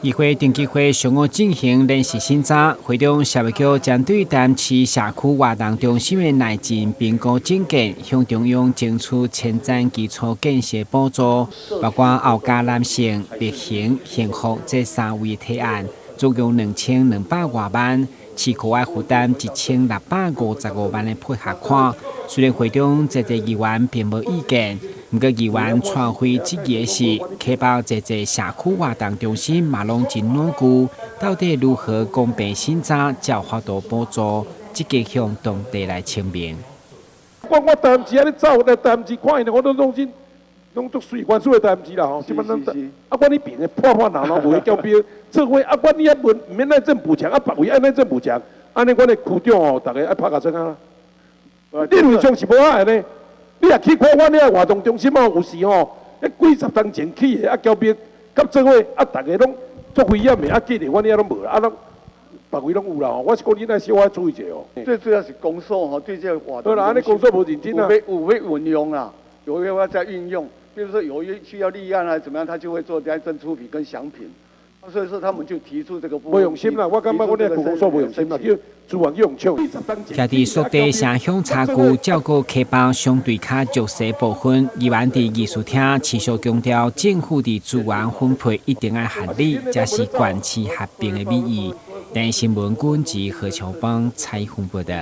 议会定期会上午进行联席审查，会中社会局将对淡市社区活动中心的内政评估证件，向中央争取前瞻基础建设补助，包括后加男性、绿行、幸福这3位提案，总共2200多万，市区要负担1655万的配合款。虽然会中这些议员并无意见。不过，议员传回质疑的是，确保这社区活动中心嘛拢真稳固，到底如何公平审查、才法度补助，积极向当地来清明。我台南市安尼走，来台南市看伊，我都拢足随关注的台南市啦吼。即摆咱啊，我你平的破闹闹，无去交标，做伙啊，我你还唔免内政补强，啊，别位爱内政补强，安尼我的区长吼，大家爱拍下声啊。你为上是无爱呢？你也去看阮遐活动中心哦，有时吼，迄几十当前起的啊，交兵甲做伙啊，大家拢做危险的啊，记得阮遐拢无啦，啊，拢别位拢有啦。我是讲你那小可注意者哦。最主要是公所吼，对这个活动。对啦，安尼公所无认真啊。有要运用啦，有要再运用，比如说有需要立案啊怎么样，他就会做财政出品跟详评。所以说他们就提出这个部分。无用心啦，我感觉我那公所无用心啦，叫资源用抢。徛伫属地城乡差距照顾确保相对较弱势部分，议员伫议事厅持续强调，政府伫资源分配一定要合理，才是县市合并的美意。但新闻军及何乔邦采访报道。